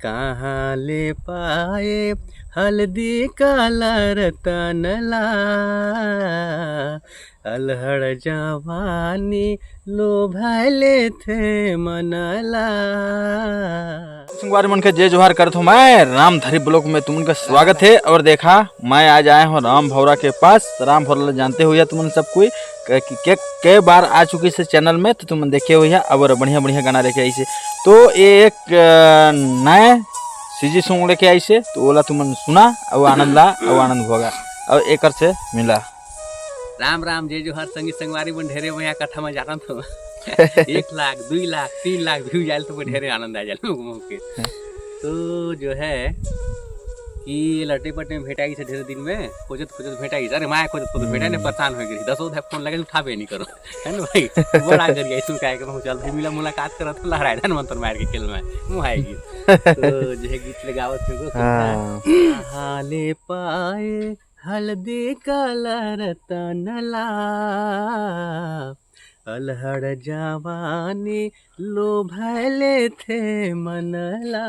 कहाँ ले पाए हल्दी काला रतनला, अलहड़ जवानी लोभाले थे मनला। संगवारी मन के जय जोहार करत हूँ। मैं रामधरी ब्लॉक में तुमन स्वागत है। और देखा मैं आज आया हूँ राम भौरा के पास। राम भौरा जानते हो या तुमन सब कोई के बार आ चुकी से चैनल में, तो तुम देखे हुई है और बढ़िया बढ़िया गाना लेके आई से। तो ये एक नए सीजी सॉन्ग लेके आई से, तो ओला तुमन सुना और आनंद ला और आनंद भोगा और एक से मिला। राम राम जय जोहार संगी संगवारी मन ढेरे बढ़िया कथा में जाना तो 1 लाख 2 लाख 3 लाख व्यू जाए तो ढेरे आनंद आ जाए घूम के। तो जो है कि लटे पटे में भेटाई से ढेरे दिन में खोजत खोजत भेटाई। अरे माया खोजत भेटाई ने परेशान हो गई। 10 फोन लगे उठाबे नहीं करो, है ना भाई। बड़ा करिए सुन का कहूं चल भी मिला मुलाकात करत लहराए धन मंत्र मार के खेल में मुंह आएगी। तो जो है गीत लगावत हो हाले पाए हल्दी काला रतनला, अलहड़ जवानी लोभाले थे मनला,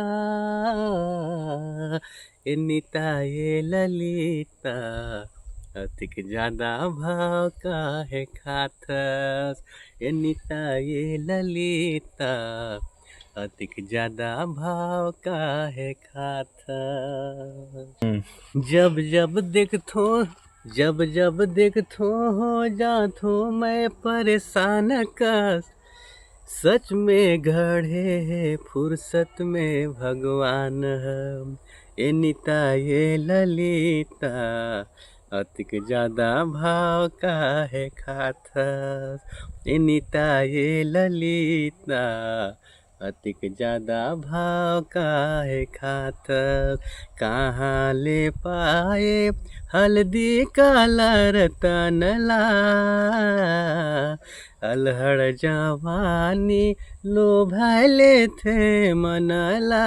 निता ये ललिता अतिक ज्यादा भाव का है खाथस, निता ये ललिता अतिक ज्यादा भाव का है खाथस। जब जब देखथो हो जाथो मैं परेशान कस, सच में घड़े है फुर्सत में भगवान हम, निता ये ललिता अतिक ज्यादा भाव का है खाथस, निता ये ललिता अतिक ज्यादा भाव का है खाथस। कहाँ ले पाए हल्दी काला रतनला, अलहड़ जवानी लोभाले थे मनला,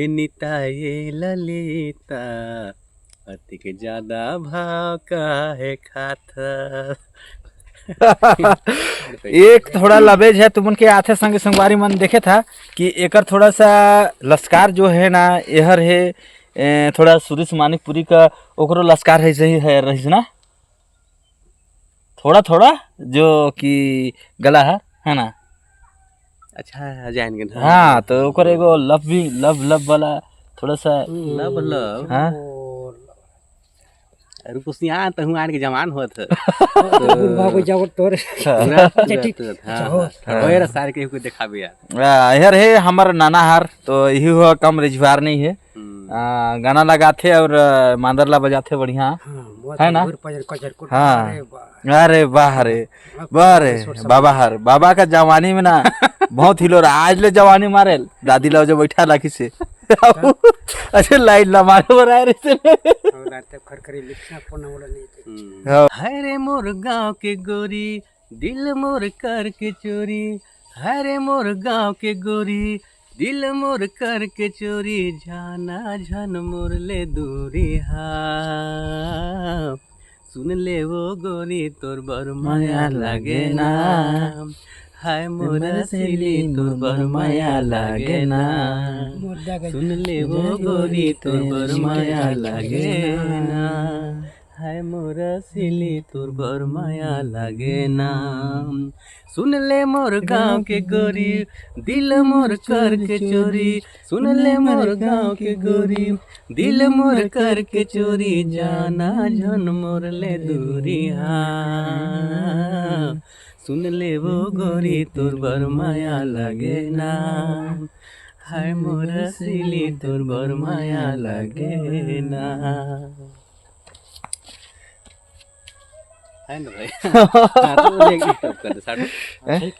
निता ये ललिता अतिक ज्यादा भाव का है खाथस। एक थोड़ा लबेज है तुमन के आथे संग संगवारी मन देखे था कि एकर थोड़ा सा लस्कार जो है ना एहर है थोड़ा सुरेश मानिकपुरी का ओकरो लस्कार है सही है रही ना थोड़ा थोड़ा जो कि गला है ना। अच्छा जाएंगे हाँ तो ओकर एगो लव भी लव वाला थोड़ा सा लव हाँ रुपसिया तो हूँ आने के जमान हुआ था भागो जाओ तोरे और सारे के को दिखा भी यार है हमारा नाना हार तो यही हुआ कम रिजवार नहीं है। गाना लगाते और मांदरला बजाते बढ़िया है ना। हाँ अरे वाह रे वाह रे बाबा हर बाबा का जवानी में ना बहुत हिलो रहा। आज ले जवानी मारे दादी लो जो बैठा लाखी से अच्छा लाइट ला मारे बराए रे हरे मोर गाँव के गोरी दिल मोर कर के चोरी, हरे मोर गाँव के गोरी दिल मोर कर के चोरी, जाना झन मोर ले दूरी हाँ, सुन ले वो गोरी तोर बर माया लागे ना, हाय मोर सिली तोर बर माया लागे ना, सुन ले वो गोरी तोर बर माया लागे ना, हाय मोर सिली तोर बर माया लागे ना, सुन ले मोर गाँव के गोरी दिल मोर कर के चोरी, सुन ले मोर गाँव के गोरी दिल मोर कर के चोरी, जाना झन मोर ले दूरी हाँ, सुन ले वो गोरी तोर बर माया लागे ना, हाय मोर सिली तोर बर माया लागे ना। है ना भाई।